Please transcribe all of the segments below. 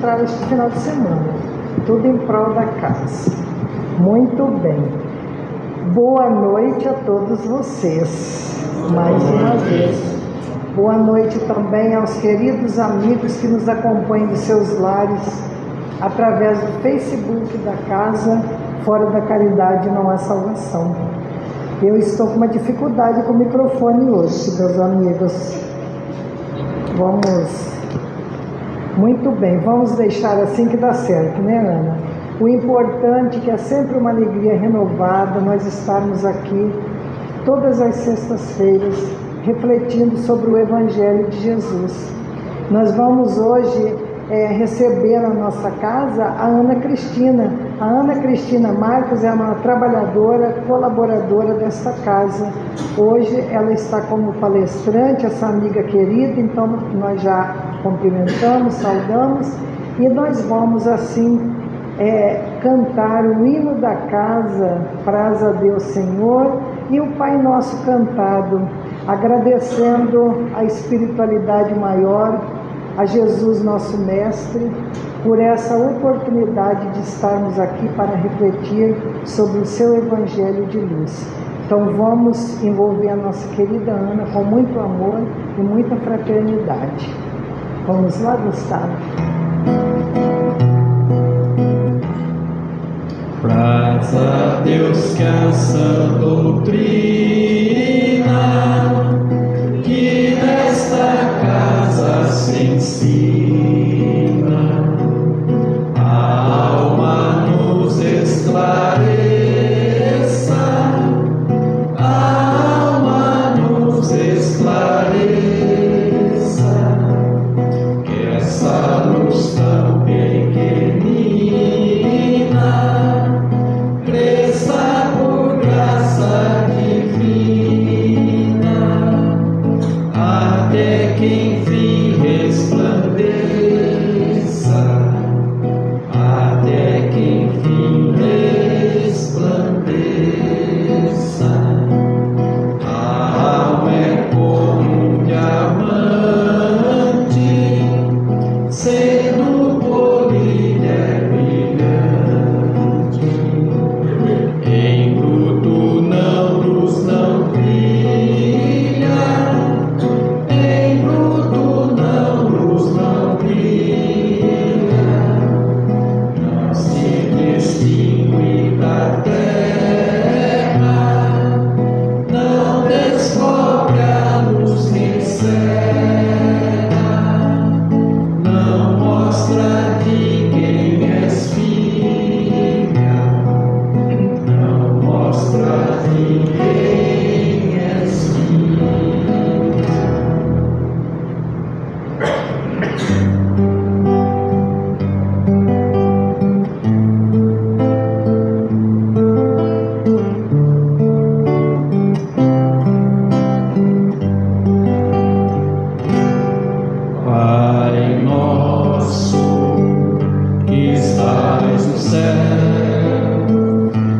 ministrar este final de semana. Tudo em prol da casa. Muito bem. Boa noite a todos vocês, mais uma vez. Boa noite também aos queridos amigos que nos acompanham de seus lares, através do Facebook da casa. Fora da caridade não há salvação. Eu estou com uma dificuldade com o microfone hoje, meus amigos. Muito bem, vamos deixar assim que dá certo, né, Ana? O importante é que é sempre uma alegria renovada nós estarmos aqui todas as sextas-feiras refletindo sobre o Evangelho de Jesus. Nós vamos hoje receber na nossa casa a Ana Cristina. A Ana Cristina Marques é uma trabalhadora, colaboradora desta casa. Hoje ela está como palestrante, essa amiga querida, então nós já cumprimentamos, saudamos, e nós vamos assim cantar o hino da casa, Praza a Deus Senhor, e o Pai Nosso cantado, agradecendo a espiritualidade maior, a Jesus nosso Mestre, por essa oportunidade de estarmos aqui para refletir sobre o seu Evangelho de luz. Então vamos envolver a nossa querida Ana com muito amor e muita fraternidade. Vamos lá, Gustavo? Praza a Deus que a sã doutrina que nesta casa se ensina, a alma nos esclareça, a alma nos esclareça, que essa luz tão pequenina cresça por graça divina, até que enfim resplandeça, até que enfim resplandeça. A alma é como um diamante, sendo polida é brilhante, em bruto não luz não brilha, em bruto não luz não brilha, não se distingue da terra, não descobre a luz nem cega, não mostra de quem és filha, não mostra de quem és filha. Pai nosso que estás no céu,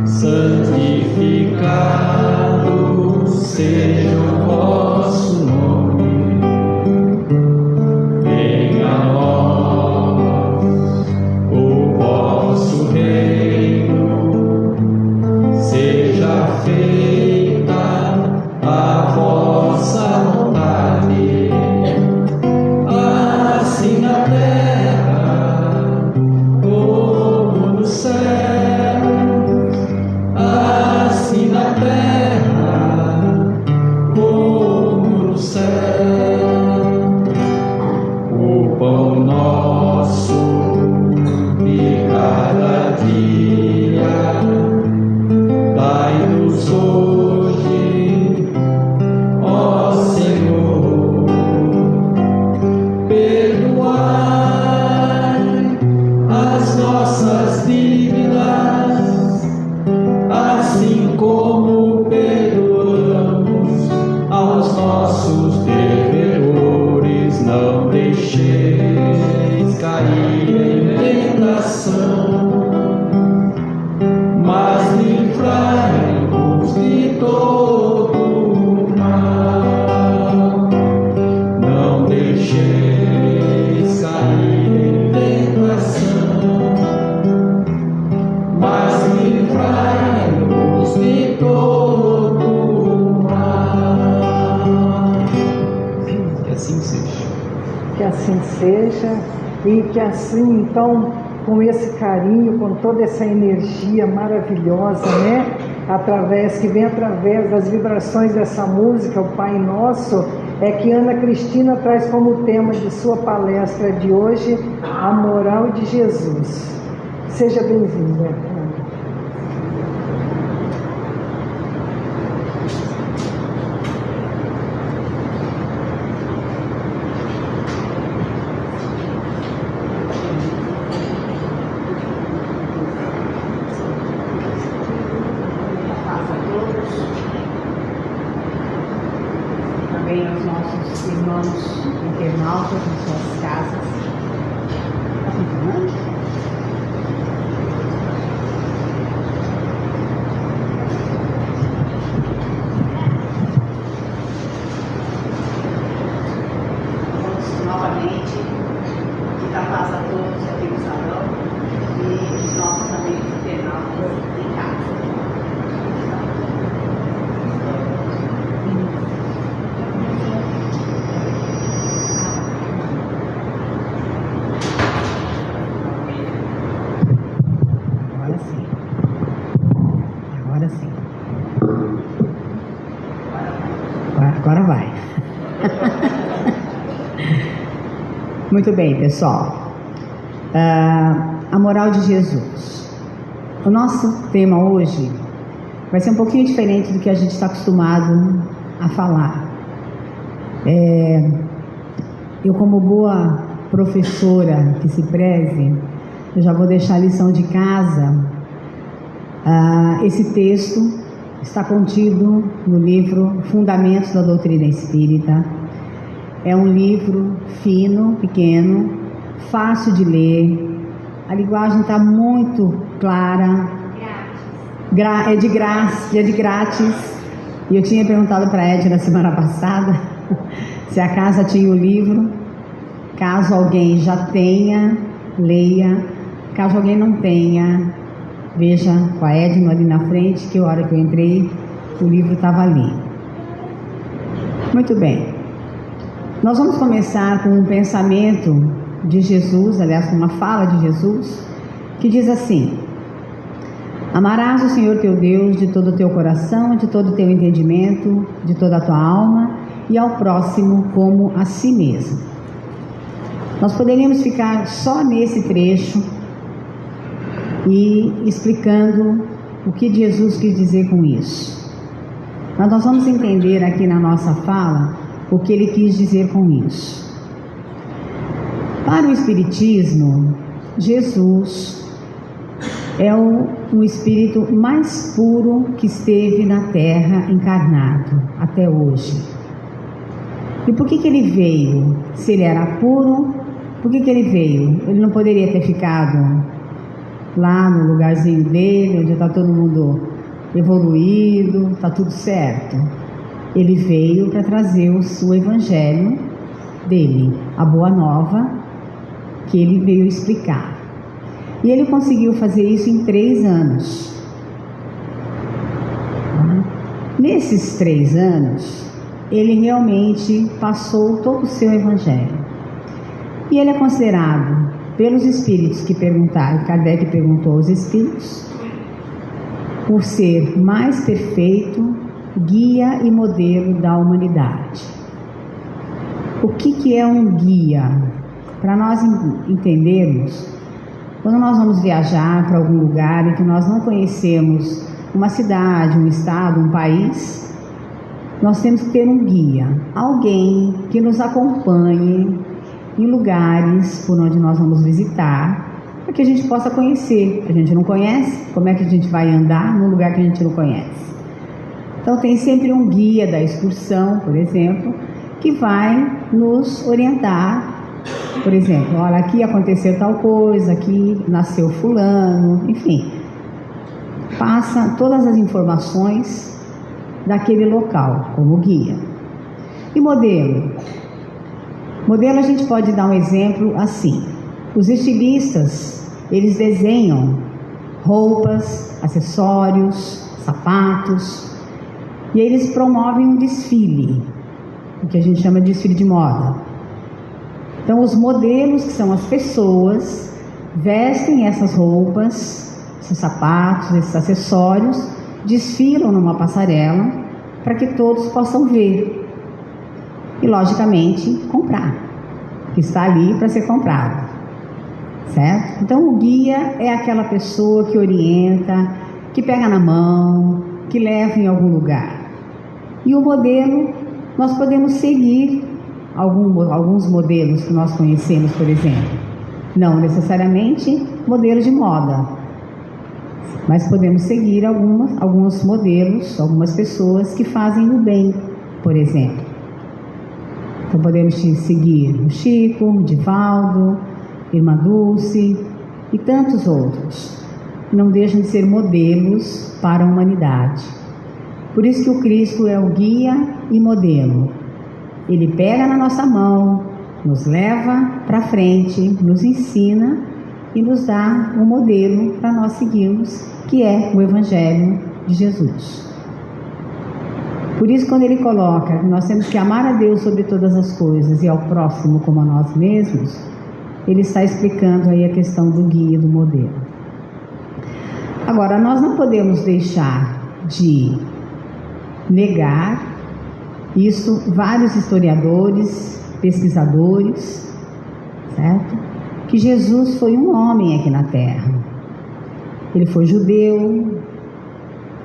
santificado seja o vosso nome. Venha a nós o vosso reino, seja feita a vossa vontade, assim na terra como no céu, assim na terra como no céu. O pão nosso de cada dia dai-nos hoje, ó Senhor. Perdoai as nossas dívidas, assim como perdoamos aos nossos devedores. Não deixeis cair em tentação, mas livrai-nos de todo o mal. Não deixeis cair em tentação, seja, e que assim, então, com esse carinho, com toda essa energia maravilhosa, né? Que vem através das vibrações dessa música, o Pai Nosso, é que Ana Cristina traz como tema de sua palestra de hoje, a moral de Jesus. Seja bem-vinda, Ana. Aos nossos irmãos internautas em suas casas. Está funcionando? Vamos novamente dar paz a todos aqui no salão e os nossos amigos internautas em casa. Agora vai. Muito bem, pessoal. A moral de Jesus. O nosso tema hoje vai ser um pouquinho diferente do que a gente está acostumado a falar. Eu, como boa professora que se preze, eu já vou deixar a lição de casa. Esse texto está contido no livro Fundamentos da Doutrina Espírita. É um livro fino, pequeno, fácil de ler. A linguagem está muito clara. É de grátis. E eu tinha perguntado para a Ed na semana passada se a casa tinha o livro. Caso alguém já tenha, leia. Caso alguém não tenha, veja com a Edna ali na frente, que a hora que eu entrei, o livro estava ali. Muito bem. Nós vamos começar com um pensamento de Jesus, aliás, com uma fala de Jesus, que diz assim: amarás o Senhor teu Deus de todo o teu coração, de todo o teu entendimento, de toda a tua alma, e ao próximo como a si mesmo. Nós poderíamos ficar só nesse trecho e explicando o que Jesus quis dizer com isso. Mas nós vamos entender aqui na nossa fala o que ele quis dizer com isso. Para o Espiritismo, Jesus é o espírito mais puro que esteve na Terra encarnado até hoje. E por que ele veio? Se ele era puro, por que ele veio? Ele não poderia ter ficado lá no lugarzinho dele, onde está todo mundo evoluído, está tudo certo. Ele veio para trazer o evangelho dele, a boa nova, que ele veio explicar. E ele conseguiu fazer isso em 3 anos. Nesses 3 anos, ele realmente passou todo o seu evangelho. E ele é considerado pelos espíritos que perguntaram, Kardec perguntou aos espíritos, por ser mais perfeito, guia e modelo da humanidade. O que é um guia? Para nós entendermos, quando nós vamos viajar para algum lugar em que nós não conhecemos uma cidade, um estado, um país, nós temos que ter um guia, alguém que nos acompanhe em lugares por onde nós vamos visitar, para que a gente possa conhecer. A gente não conhece, como é que a gente vai andar num lugar que a gente não conhece? Então tem sempre um guia da excursão, por exemplo, que vai nos orientar. Por exemplo, olha, aqui aconteceu tal coisa, aqui nasceu fulano, enfim. Passa todas as informações daquele local como guia. E modelo? Modelo, a gente pode dar um exemplo assim. Os estilistas, eles desenham roupas, acessórios, sapatos, e aí eles promovem um desfile, o que a gente chama de desfile de moda. Então, os modelos, que são as pessoas, vestem essas roupas, esses sapatos, esses acessórios, desfilam numa passarela para que todos possam ver e, logicamente, comprar, que está ali para ser comprado, certo? Então, o guia é aquela pessoa que orienta, que pega na mão, que leva em algum lugar. E o modelo, nós podemos seguir alguns modelos que nós conhecemos, por exemplo. Não necessariamente modelo de moda, mas podemos seguir alguns modelos, algumas pessoas que fazem o bem, por exemplo. Então podemos seguir o Chico, o Divaldo, Irmã Dulce e tantos outros. Não deixam de ser modelos para a humanidade. Por isso que o Cristo é o guia e modelo. Ele pega na nossa mão, nos leva para frente, nos ensina e nos dá um modelo para nós seguirmos, que é o Evangelho de Jesus. Por isso, quando ele coloca que nós temos que amar a Deus sobre todas as coisas e ao próximo como a nós mesmos, ele está explicando aí a questão do guia e do modelo. Agora, nós não podemos deixar de negar isso, vários historiadores, pesquisadores, certo? Que Jesus foi um homem aqui na Terra. Ele foi judeu,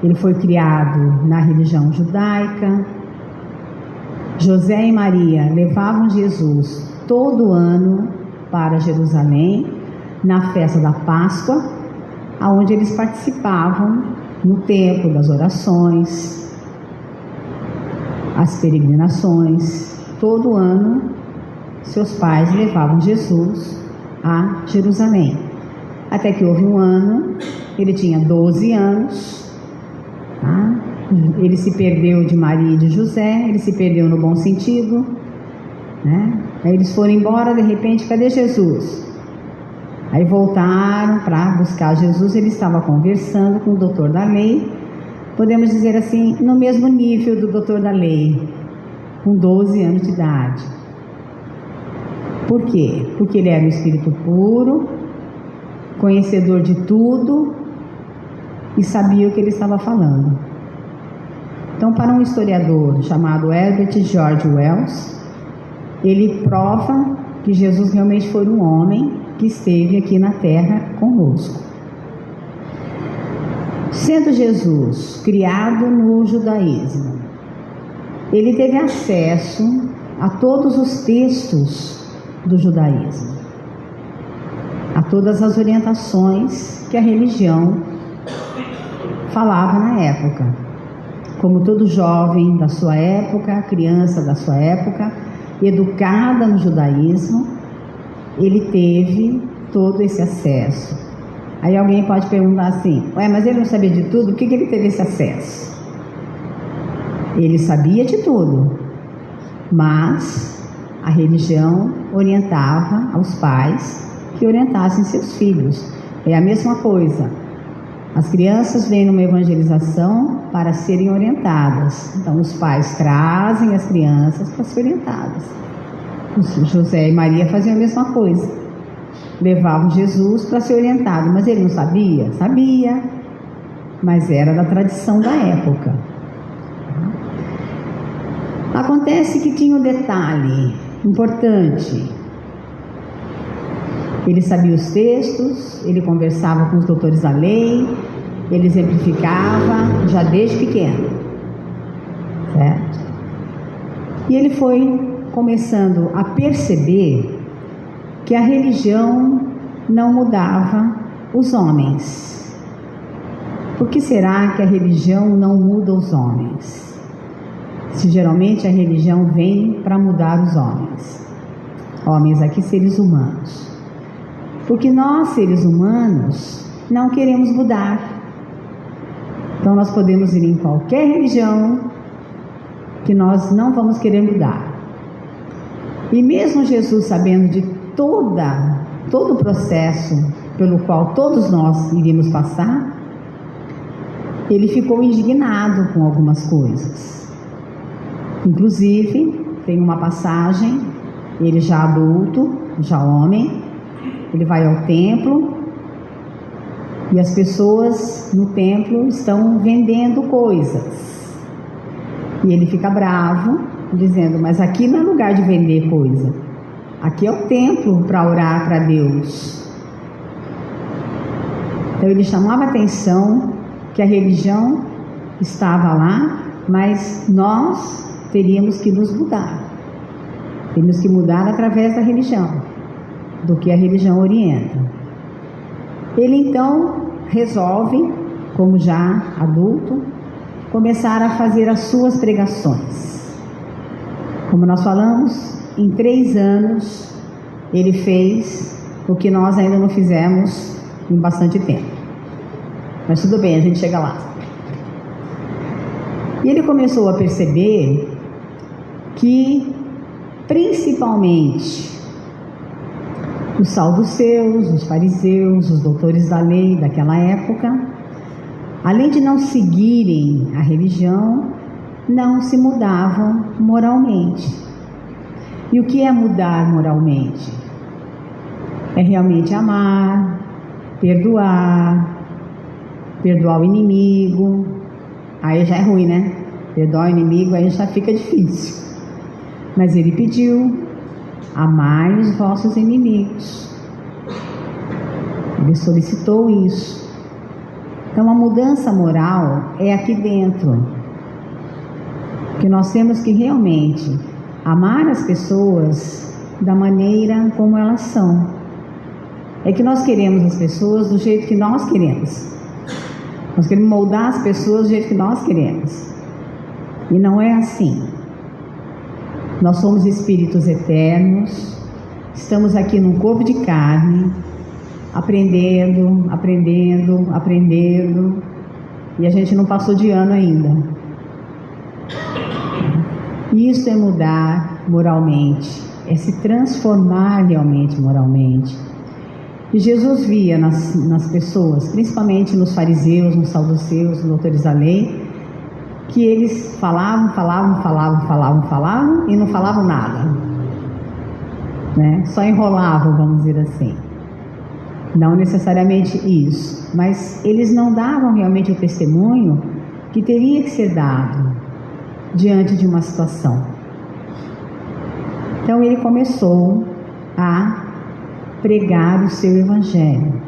ele foi criado na religião judaica. José e Maria levavam Jesus todo ano para Jerusalém, na festa da Páscoa, onde eles participavam no templo das orações, as peregrinações. Todo ano, seus pais levavam Jesus a Jerusalém. Até que houve um ano, ele tinha 12 anos, tá? Ele se perdeu de Maria e de José, ele se perdeu no bom sentido, né? Aí eles foram embora, de repente, cadê Jesus? Aí voltaram para buscar Jesus, ele estava conversando com o doutor da lei, podemos dizer assim, no mesmo nível do doutor da lei, com 12 anos de idade. Por quê? Porque ele era um espírito puro, conhecedor de tudo e sabia o que ele estava falando. Então, para um historiador chamado Herbert George Wells, ele prova que Jesus realmente foi um homem que esteve aqui na Terra conosco. Sendo Jesus criado no judaísmo, ele teve acesso a todos os textos do judaísmo, a todas as orientações que a religião falava na época. Como todo jovem da sua época, criança da sua época, educada no judaísmo, ele teve todo esse acesso. Aí alguém pode perguntar assim, mas ele não sabia de tudo, por que ele teve esse acesso? Ele sabia de tudo, mas a religião orientava aos pais que orientassem seus filhos. É a mesma coisa. As crianças vêm numa evangelização para serem orientadas. Então, os pais trazem as crianças para serem orientadas. José e Maria faziam a mesma coisa. Levavam Jesus para ser orientado. Mas ele não sabia? Sabia. Mas era da tradição da época. Acontece que tinha um detalhe importante. Ele sabia os textos, ele conversava com os doutores da lei, ele exemplificava já desde pequeno, certo? E ele foi começando a perceber que a religião não mudava os homens. Por que será que a religião não muda os homens? Se geralmente a religião vem para mudar os homens. Homens aqui, seres humanos. Porque nós, seres humanos, não queremos mudar. Então nós podemos ir em qualquer religião que nós não vamos querer mudar. E mesmo Jesus, sabendo de todo o processo pelo qual todos nós iríamos passar, ele ficou indignado com algumas coisas. Inclusive, tem uma passagem ele já adulto, já homem, ele vai ao templo e as pessoas no templo estão vendendo coisas. E ele fica bravo, dizendo: mas aqui não é lugar de vender coisa, aqui é o templo para orar para Deus. Então ele chamava a atenção que a religião estava lá, mas nós teríamos que nos mudar. Temos que mudar através da religião, do que a religião orienta. Ele então resolve, como já adulto, começar a fazer as suas pregações. Como nós falamos, em 3 anos ele fez o que nós ainda não fizemos em bastante tempo. Mas tudo bem, a gente chega lá. E ele começou a perceber que, principalmente, os saduceus, os fariseus, os doutores da lei daquela época, além de não seguirem a religião, não se mudavam moralmente. E o que é mudar moralmente? É realmente amar, perdoar o inimigo. Aí já é ruim, né? Perdoar o inimigo, aí já fica difícil. Mas ele pediu: amai os vossos inimigos. Ele solicitou isso. Então a mudança moral é aqui dentro, que nós temos que realmente amar as pessoas da maneira como elas são. É que nós queremos as pessoas do jeito que nós queremos. Nós queremos moldar as pessoas do jeito que nós queremos. E não é assim. Nós somos espíritos eternos, estamos aqui num corpo de carne, aprendendo, e a gente não passou de ano ainda. Isso é mudar moralmente, é se transformar realmente moralmente. E Jesus via nas pessoas, principalmente nos fariseus, nos saduceus, nos doutores da lei, que eles falavam e não falavam nada, né? Só enrolavam, vamos dizer assim. Não necessariamente isso, mas eles não davam realmente o testemunho que teria que ser dado diante de uma situação. Então ele começou a pregar o seu evangelho,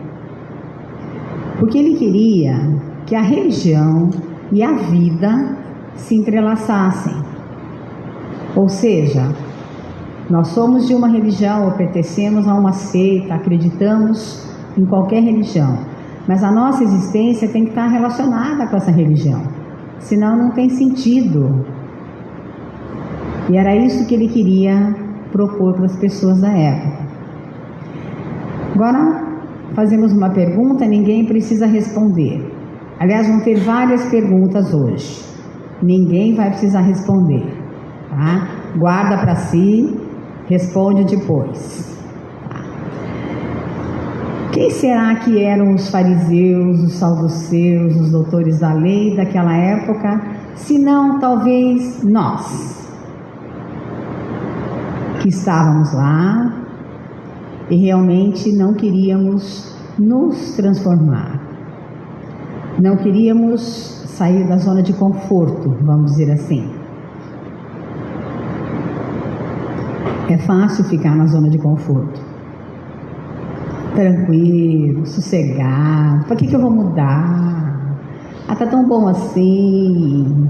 porque ele queria que a religião e a vida se entrelaçassem. Ou seja, nós somos de uma religião ou pertencemos a uma seita, acreditamos em qualquer religião, mas a nossa existência tem que estar relacionada com essa religião, senão não tem sentido. E era isso que ele queria propor para as pessoas da época. Agora fazemos uma pergunta, ninguém precisa responder. Aliás, vão ter várias perguntas hoje. Ninguém vai precisar responder, tá? Guarda para si, responde depois. Tá? Quem será que eram os fariseus, os saduceus, os doutores da lei daquela época? Se não, talvez nós, que estávamos lá e realmente não queríamos nos transformar. Não queríamos sair da zona de conforto, vamos dizer assim. É fácil ficar na zona de conforto. Tranquilo, sossegado. Por que eu vou mudar? Ah, tá tão bom assim.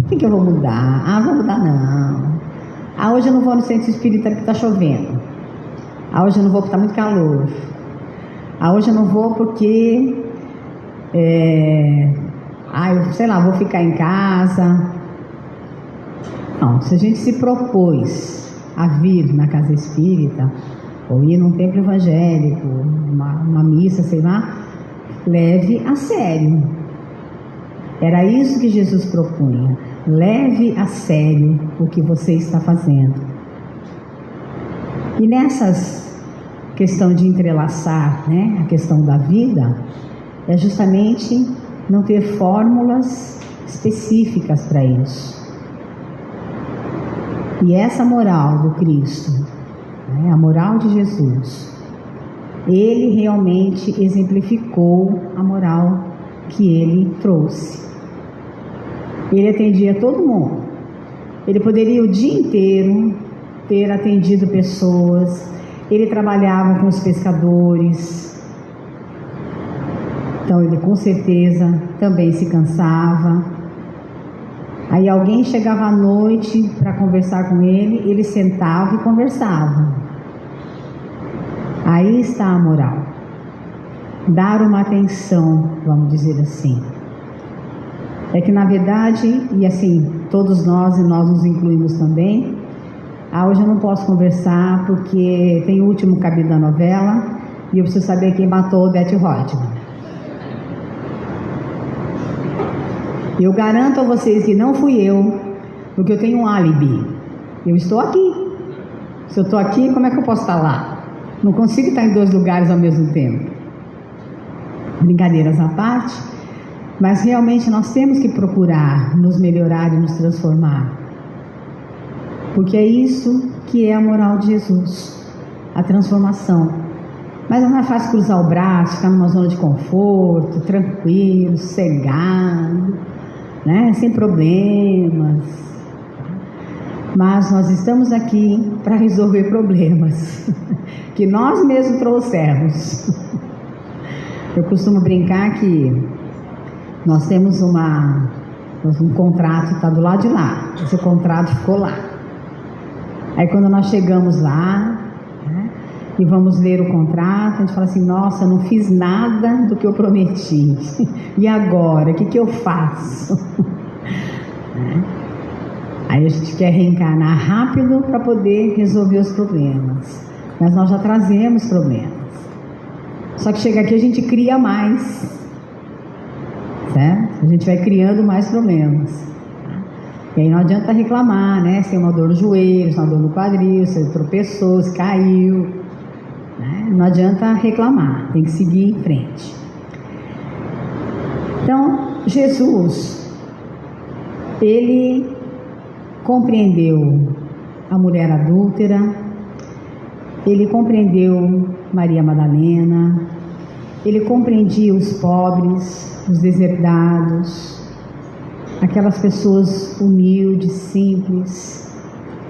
Por que eu vou mudar? Ah, vou mudar não. Ah, hoje eu não vou no centro espírita porque tá chovendo. Ah, hoje eu não vou porque tá muito calor. Ah, hoje eu não vou porque... eu sei lá, vou ficar em casa. Não, se a gente se propôs a vir na casa espírita, ou ir num templo evangélico, uma missa, sei lá, leve a sério. Era isso que Jesus propunha. Leve a sério o que você está fazendo. E nessas questão de entrelaçar, né, a questão da vida, é justamente não ter fórmulas específicas para isso. E essa moral do Cristo, A moral de Jesus. Ele realmente exemplificou a moral que ele trouxe. Ele atendia todo mundo. Ele poderia o dia inteiro ter atendido pessoas. Ele trabalhava com os pescadores. Então ele com certeza também se cansava. Aí alguém chegava à noite para conversar com ele, ele sentava e conversava. Aí está a moral. Dar uma atenção, vamos dizer assim. É que na verdade, e assim, todos nós, e nós nos incluímos também, hoje eu não posso conversar porque tem o último capítulo da novela e eu preciso saber quem matou Odete Roitman. Eu garanto a vocês que não fui eu, porque eu tenho um álibi. Eu estou aqui. Se eu estou aqui, como é que eu posso estar lá? Não consigo estar em 2 lugares ao mesmo tempo. Brincadeiras à parte, mas realmente nós temos que procurar nos melhorar e nos transformar. Porque é isso que é a moral de Jesus, a transformação. Mas não é fácil cruzar o braço, ficar numa zona de conforto, tranquilo, sossegado, né? Sem problemas. Mas nós estamos aqui para resolver problemas que nós mesmos trouxemos. Eu costumo brincar que nós temos um contrato, está do lado de lá. Esse contrato ficou lá. Aí quando nós chegamos lá, né, e vamos ler o contrato, a gente fala assim, nossa, não fiz nada do que eu prometi. E agora, o que eu faço? Aí a gente quer reencarnar rápido para poder resolver os problemas. Mas nós já trazemos problemas. Só que chega aqui a gente cria mais. Certo? A gente vai criando mais problemas. E aí não adianta reclamar, né? Se tem uma dor no joelho, se tem uma dor no quadril, se tropeçou, se caiu. Né? Não adianta reclamar, tem que seguir em frente. Então, Jesus, ele compreendeu a mulher adúltera, ele compreendeu Maria Madalena, ele compreendia os pobres, os deserdados, aquelas pessoas humildes, simples.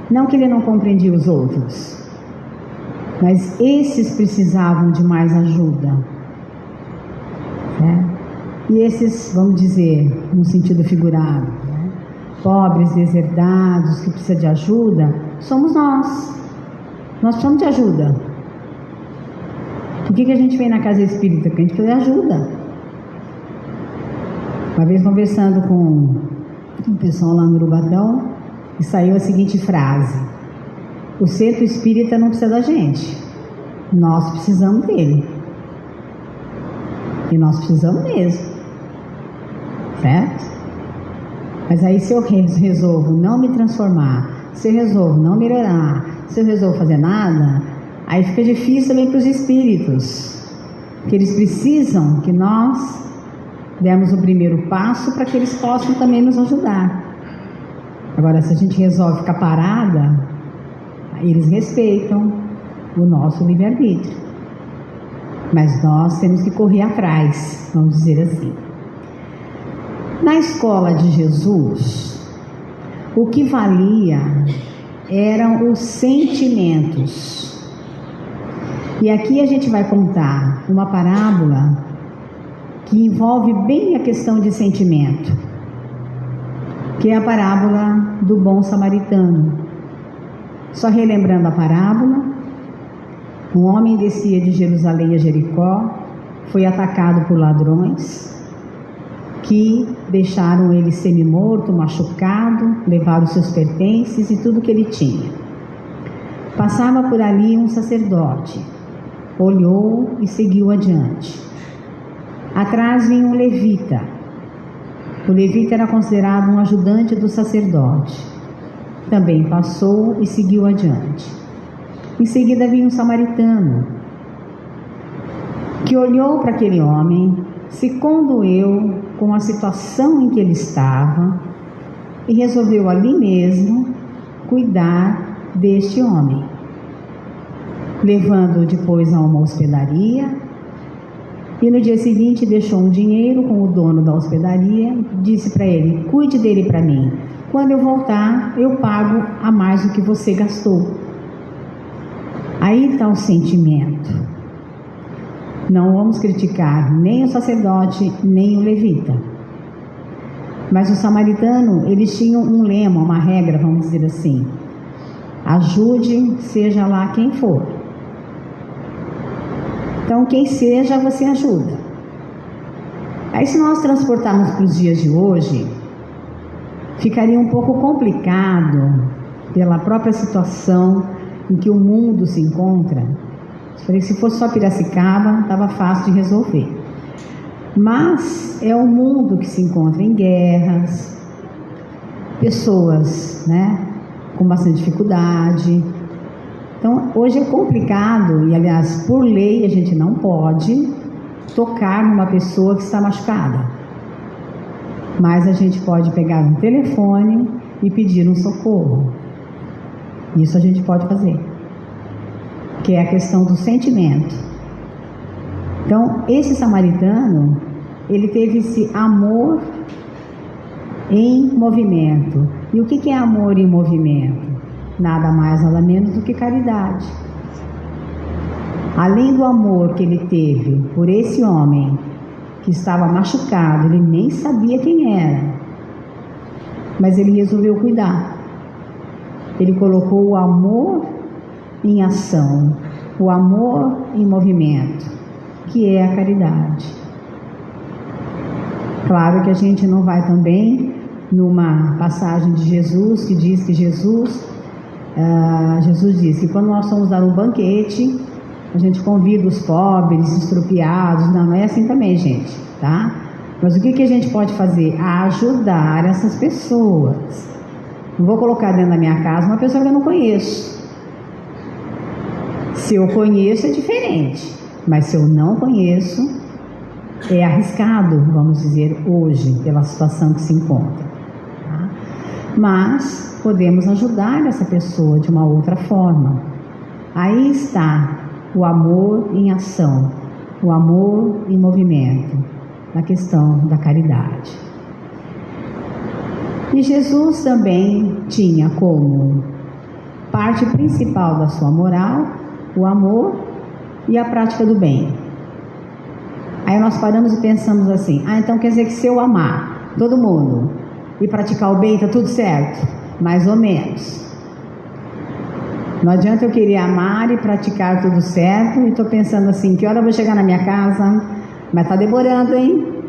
Não que ele não compreendia os outros, mas esses precisavam de mais ajuda. Né? E esses, vamos dizer, no sentido figurado, né? Pobres, deserdados, que precisam de ajuda, somos nós. Nós precisamos de ajuda. Por que a gente vem na casa espírita? Porque a gente precisa de ajuda. Uma vez conversando com um pessoal lá no Urubatão, e saiu a seguinte frase: o centro espírita não precisa da gente, nós precisamos dele. E nós precisamos mesmo. Certo? Mas aí se eu resolvo não me transformar, se eu resolvo não melhorar, se eu resolvo fazer nada, aí fica difícil também para os espíritos, porque eles precisam que nós demos o primeiro passo para que eles possam também nos ajudar. Agora, se a gente resolve ficar parada, eles respeitam o nosso livre-arbítrio. Mas nós temos que correr atrás, vamos dizer assim. Na escola de Jesus, o que valia eram os sentimentos. E aqui a gente vai contar uma parábola que envolve bem a questão de sentimento, que é a parábola do bom samaritano. Só relembrando a parábola, um homem descia de Jerusalém a Jericó, foi atacado por ladrões, que deixaram ele semi-morto, machucado, levaram seus pertences e tudo que ele tinha. Passava por ali um sacerdote, olhou e seguiu adiante. Atrás vinha um levita. O levita era considerado um ajudante do sacerdote. Também passou e seguiu adiante. Em seguida vinha um samaritano, que olhou para aquele homem, se condoeu com a situação em que ele estava e resolveu ali mesmo cuidar deste homem. levando-o depois a uma hospedaria. E no dia seguinte deixou um dinheiro com o dono da hospedaria, disse para ele: cuide dele para mim. Quando eu voltar, eu pago a mais do que você gastou. Aí está o sentimento. Não vamos criticar nem o sacerdote, nem o levita. Mas o samaritano, eles tinham um lema, uma regra, vamos dizer assim: ajude, seja lá quem for. Então, quem seja, você ajuda. Aí, se nós transportarmos para os dias de hoje, ficaria um pouco complicado pela própria situação em que o mundo se encontra. Eu falei que se fosse só Piracicaba, estava fácil de resolver. Mas é o mundo que se encontra em guerras, pessoas, com bastante dificuldade. Então, hoje é complicado, e aliás, por lei, a gente não pode tocar numa pessoa que está machucada. Mas a gente pode pegar um telefone e pedir um socorro. Isso a gente pode fazer. Que é a questão do sentimento. Então, esse samaritano, ele teve esse amor em movimento. E o que é amor em movimento? Nada mais, nada menos do que caridade. Além do amor que ele teve por esse homem que estava machucado, ele nem sabia quem era, mas ele resolveu cuidar. Ele colocou o amor em ação, o amor em movimento, que é a caridade. Claro que a gente não vai também numa passagem de Jesus, que diz que Jesus diz que quando nós formos dar um banquete, a gente convida os pobres, estropiados. Não é assim também, gente, tá? Mas o que a gente pode fazer? Ajudar essas pessoas. Não vou colocar dentro da minha casa uma pessoa que eu não conheço. Se eu conheço é diferente, mas se eu não conheço, é arriscado, vamos dizer, hoje, pela situação que se encontra. Tá? Mas podemos ajudar essa pessoa de uma outra forma. Aí está o amor em ação, o amor em movimento, na questão da caridade. E Jesus também tinha como parte principal da sua moral o amor e a prática do bem. Aí nós paramos e pensamos assim: então quer dizer que se eu amar todo mundo e praticar o bem, está tudo certo? Mais ou menos. Não adianta eu querer amar e praticar tudo certo e estou pensando assim: que hora eu vou chegar na minha casa? Mas está demorando, hein?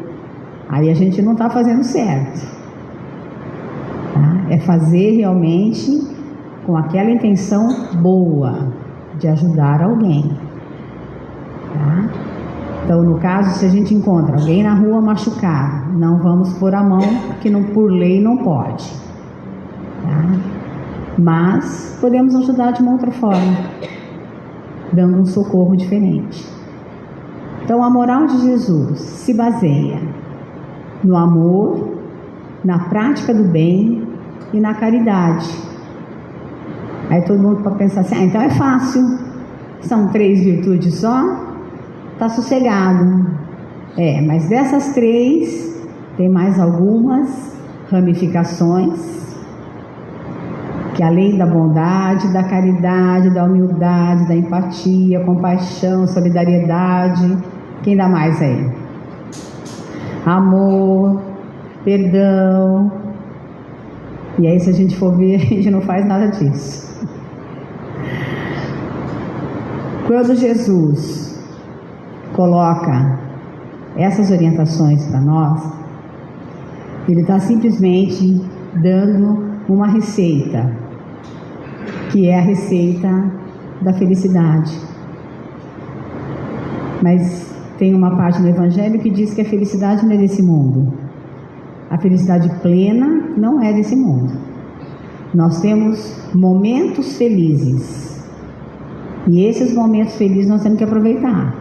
Aí a gente não está fazendo certo. Tá? É fazer realmente com aquela intenção boa de ajudar alguém. Tá? Então, no caso, se a gente encontra alguém na rua machucado, não vamos pôr a mão, porque por lei não pode. Tá? Mas podemos ajudar de uma outra forma, dando um socorro diferente. Então, a moral de Jesus se baseia no amor, na prática do bem e na caridade. Aí todo mundo pode pensar assim: então é fácil, são 3 virtudes só, está sossegado. Mas dessas 3 tem mais algumas ramificações, que além da bondade, da caridade, da humildade, da empatia, compaixão, solidariedade, quem dá mais aí? Amor, perdão. E aí, se a gente for ver, a gente não faz nada disso. Quando Jesus coloca essas orientações para nós, ele está simplesmente dando uma receita, que é a receita da felicidade. Mas tem uma parte do Evangelho que diz que a felicidade não é desse mundo. A felicidade plena não é desse mundo. Nós temos momentos felizes. E esses momentos felizes nós temos que aproveitar.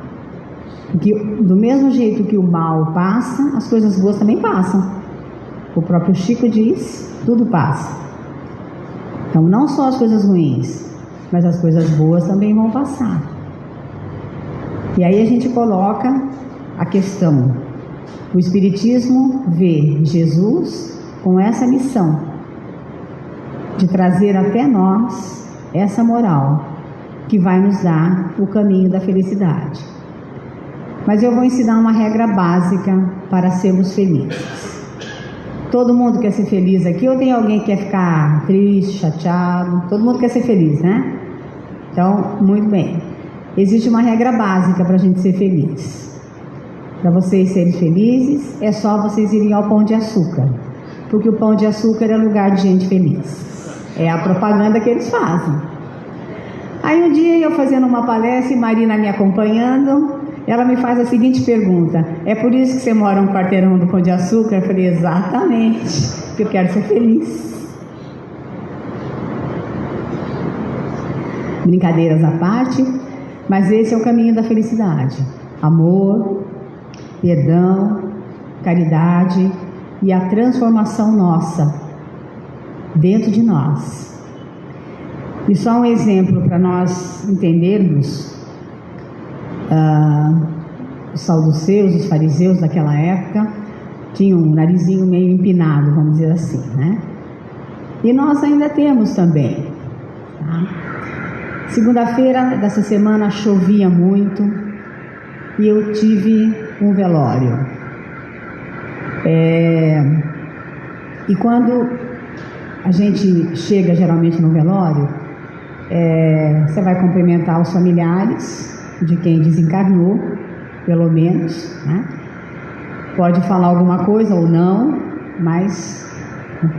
Porque do mesmo jeito que o mal passa, as coisas boas também passam. O próprio Chico diz: tudo passa. Então, não só as coisas ruins, mas as coisas boas também vão passar. E aí a gente coloca a questão. O Espiritismo vê Jesus com essa missão de trazer até nós essa moral que vai nos dar o caminho da felicidade. Mas eu vou ensinar uma regra básica para sermos felizes. Todo mundo quer ser feliz aqui ou tem alguém que quer ficar triste, chateado? Todo mundo quer ser feliz, né? Então, muito bem. Existe uma regra básica para a gente ser feliz. Para vocês serem felizes, é só vocês irem ao Pão de Açúcar. Porque o Pão de Açúcar é lugar de gente feliz. É a propaganda que eles fazem. Aí um dia eu fazendo uma palestra e Marina me acompanhando, ela me faz a seguinte pergunta: é por isso que você mora um quarteirão do Pão de Açúcar? Eu falei, exatamente, porque eu quero ser feliz. Brincadeiras à parte, mas esse é o caminho da felicidade. Amor, perdão, caridade e a transformação nossa, dentro de nós. E só um exemplo para nós entendermos, os saduceus, os fariseus daquela época, tinham um narizinho meio empinado, vamos dizer assim, né? E nós ainda temos também, tá? Segunda-feira dessa semana chovia muito e eu tive um velório. E quando a gente chega geralmente no velório, você vai cumprimentar os familiares de quem desencarnou, pelo menos, né? Pode falar alguma coisa ou não, mas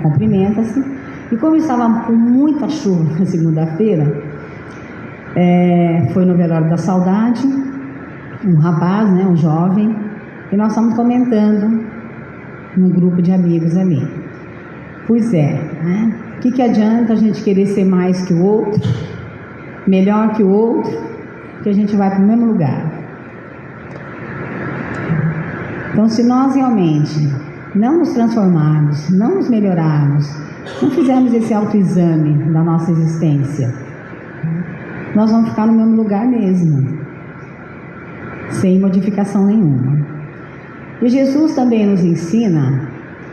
cumprimenta-se. E como estava com muita chuva na segunda-feira, foi no velório da saudade, um rapaz, né, um jovem, e nós estamos comentando num grupo de amigos ali. Pois é, né? O que adianta a gente querer ser mais que o outro, melhor que o outro, que a gente vai para o mesmo lugar. Então, se nós realmente não nos transformarmos, não nos melhorarmos, não fizermos esse autoexame da nossa existência, nós vamos ficar no mesmo lugar mesmo, sem modificação nenhuma. E Jesus também nos ensina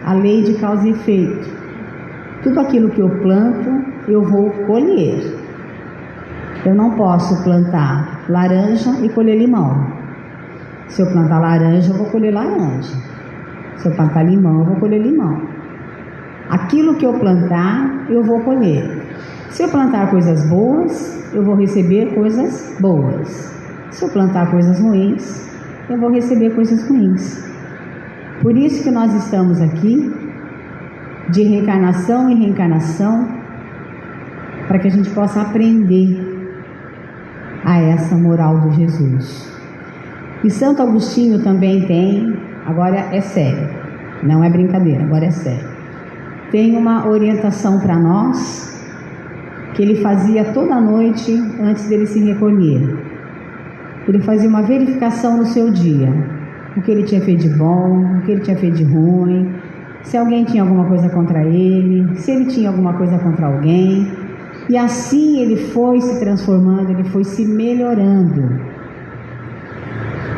a lei de causa e efeito. Tudo aquilo que eu planto, eu vou colher. Eu não posso plantar laranja e colher limão. Se eu plantar laranja, eu vou colher laranja. Se eu plantar limão, eu vou colher limão. Aquilo que eu plantar, eu vou colher. Se eu plantar coisas boas, eu vou receber coisas boas. Se eu plantar coisas ruins, eu vou receber coisas ruins. Por isso que nós estamos aqui, de reencarnação em reencarnação, para que a gente possa aprender a essa moral do Jesus. E Santo Agostinho também tem, agora é sério, não é brincadeira, agora é sério. Tem uma orientação para nós, que ele fazia toda noite antes dele se recolher. Ele fazia uma verificação no seu dia, o que ele tinha feito de bom, o que ele tinha feito de ruim, se alguém tinha alguma coisa contra ele, se ele tinha alguma coisa contra alguém. E assim ele foi se transformando, ele foi se melhorando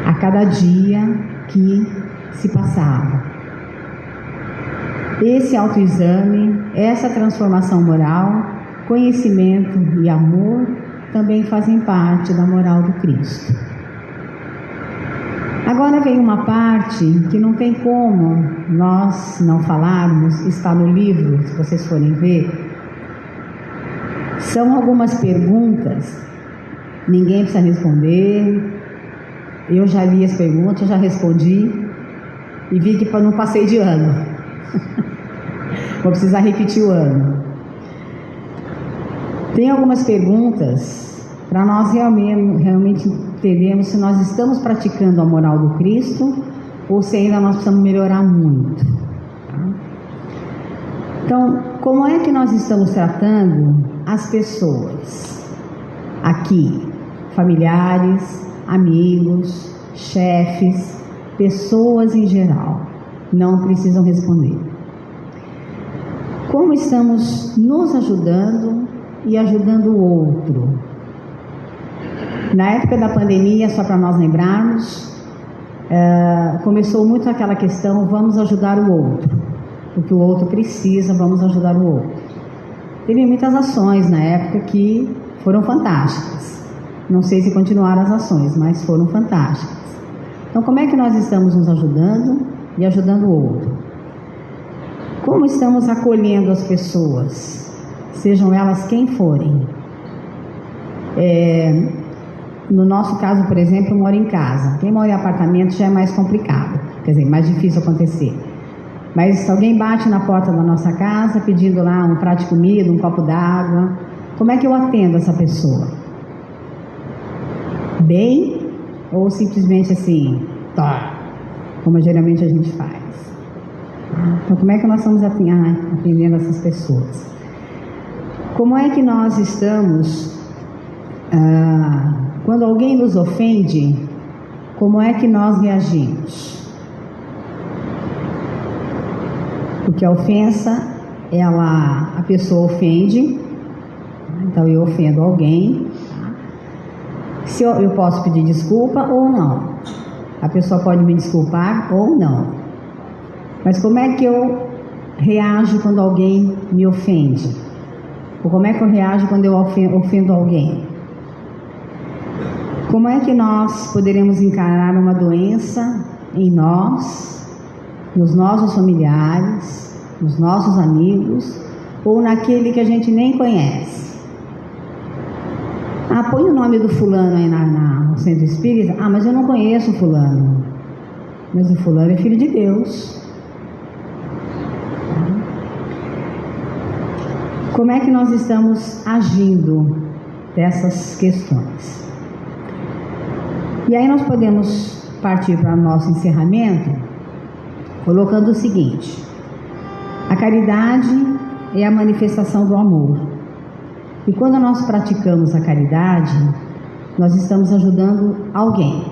a cada dia que se passava. Esse autoexame, essa transformação moral, conhecimento e amor também fazem parte da moral do Cristo. Agora vem uma parte que não tem como nós não falarmos, está no livro, se vocês forem ver. São algumas perguntas, ninguém precisa responder. Eu já li as perguntas, já respondi e vi que não passei de ano. Vou precisar repetir o ano. Tem algumas perguntas para nós realmente entendermos se nós estamos praticando a moral do Cristo ou se ainda nós precisamos melhorar muito. Tá? Então, como é que nós estamos tratando as pessoas aqui? Familiares, amigos, chefes, pessoas em geral. Não precisam responder. Como estamos nos ajudando e ajudando o outro. Na época da pandemia, só para nós lembrarmos, começou muito aquela questão, vamos ajudar o outro. O que o outro precisa, vamos ajudar o outro. Teve muitas ações na época que foram fantásticas. Não sei se continuaram as ações, mas foram fantásticas. Então, como é que nós estamos nos ajudando e ajudando o outro? Como estamos acolhendo as pessoas, sejam elas quem forem? No nosso caso, por exemplo, eu moro em casa. Quem mora em apartamento já é mais complicado, quer dizer, mais difícil acontecer. Mas se alguém bate na porta da nossa casa pedindo lá um prato de comida, um copo d'água, como é que eu atendo essa pessoa? Bem ou simplesmente assim, tá, como geralmente a gente faz? Então, como é que nós estamos atendendo essas pessoas? Como é que nós estamos, quando alguém nos ofende, como é que nós reagimos? Porque a ofensa, a pessoa ofende, então eu ofendo alguém, se eu posso pedir desculpa ou não, a pessoa pode me desculpar ou não, mas como é que eu reajo quando alguém me ofende? Ou como é que eu reajo quando eu ofendo alguém? Como é que nós poderemos encarar uma doença em nós, nos nossos familiares, nos nossos amigos, ou naquele que a gente nem conhece? Põe o nome do fulano aí no centro espírita. Mas eu não conheço o fulano. Mas o fulano é filho de Deus. Como é que nós estamos agindo dessas questões? E aí nós podemos partir para o nosso encerramento colocando o seguinte: a caridade é a manifestação do amor. E quando nós praticamos a caridade, nós estamos ajudando alguém.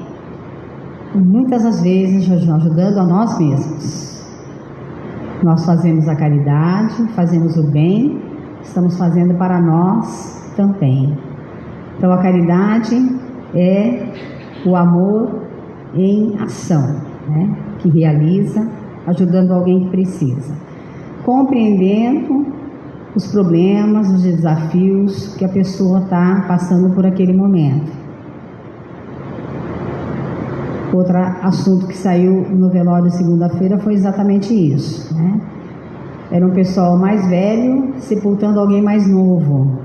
E muitas das vezes ajudando a nós mesmos. Nós fazemos a caridade, fazemos o bem, estamos fazendo para nós também. Então a caridade é o amor em ação, né? Que realiza, ajudando alguém que precisa, compreendendo os problemas, os desafios que a pessoa está passando por aquele momento. Outro assunto que saiu no velório segunda-feira foi exatamente isso, né? Era um pessoal mais velho sepultando alguém mais novo.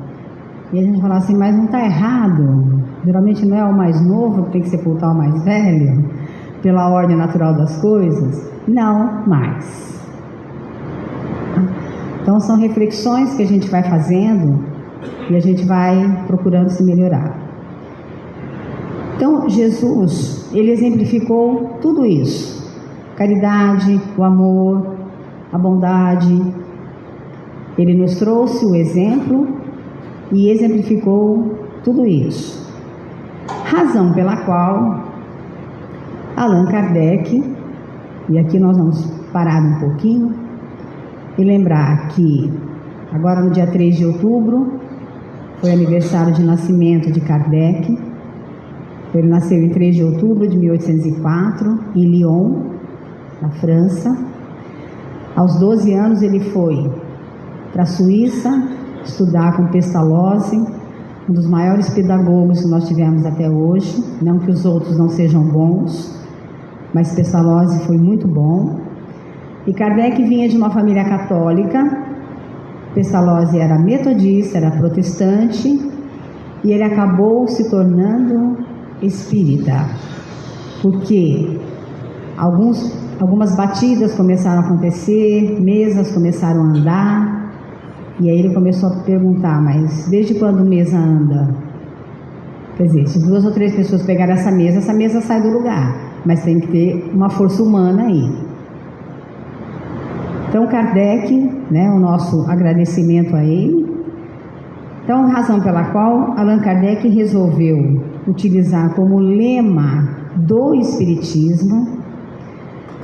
E a gente fala assim, mas não está errado? Geralmente não é o mais novo que tem que sepultar o mais velho, pela ordem natural das coisas? Não mais. Então são reflexões que a gente vai fazendo e a gente vai procurando se melhorar. Então Jesus, ele exemplificou tudo isso: caridade, o amor, a bondade. Ele nos trouxe o exemplo e exemplificou tudo isso. Razão pela qual Allan Kardec, e aqui nós vamos parar um pouquinho e lembrar que agora no dia 3 de outubro foi aniversário de nascimento de Kardec. Ele nasceu em 3 de outubro de 1804 em Lyon, na França. Aos 12 anos ele foi para a Suíça estudar com Pestalozzi, um dos maiores pedagogos que nós tivemos até hoje. Não que os outros não sejam bons, mas Pestalozzi foi muito bom. E Kardec vinha de uma família católica. Pestalozzi era metodista, era protestante, e ele acabou se tornando espírita, porque algumas batidas começaram a acontecer, mesas começaram a andar, e aí ele começou a perguntar, mas desde quando mesa anda? Quer dizer, se 2 ou 3 pessoas pegarem essa mesa sai do lugar, mas tem que ter uma força humana aí. Então Kardec, né, o nosso agradecimento a ele. Então, razão pela qual Allan Kardec resolveu utilizar como lema do Espiritismo.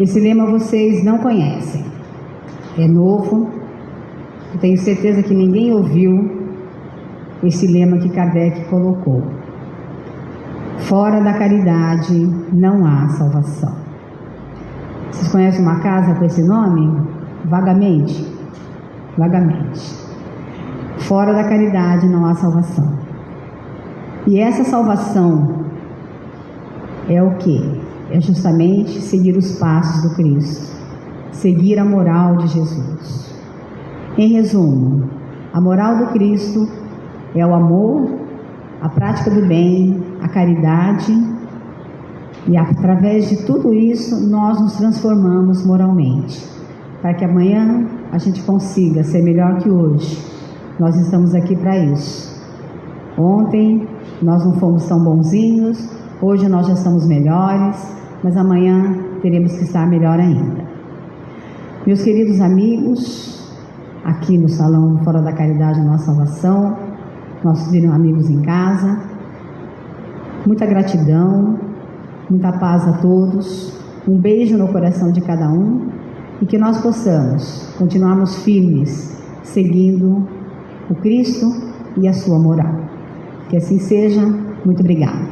Esse lema vocês não conhecem, é novo, eu tenho certeza que ninguém ouviu esse lema que Kardec colocou: fora da caridade não há salvação. Vocês conhecem uma casa com esse nome? Vagamente. Vagamente. Fora da caridade não há salvação. E essa salvação é o quê? É justamente seguir os passos do Cristo, seguir a moral de Jesus. Em resumo, a moral do Cristo é o amor, a prática do bem, a caridade, e através de tudo isso nós nos transformamos moralmente, para que amanhã a gente consiga ser melhor que hoje. Nós estamos aqui para isso. Ontem nós não fomos tão bonzinhos, hoje nós já estamos melhores, mas amanhã teremos que estar melhor ainda. Meus queridos amigos, aqui no Salão Fora da Caridade a Nossa Salvação, nossos amigos em casa, muita gratidão, muita paz a todos, um beijo no coração de cada um, e que nós possamos continuarmos firmes, seguindo o Cristo e a sua moral. Que assim seja. Muito obrigada.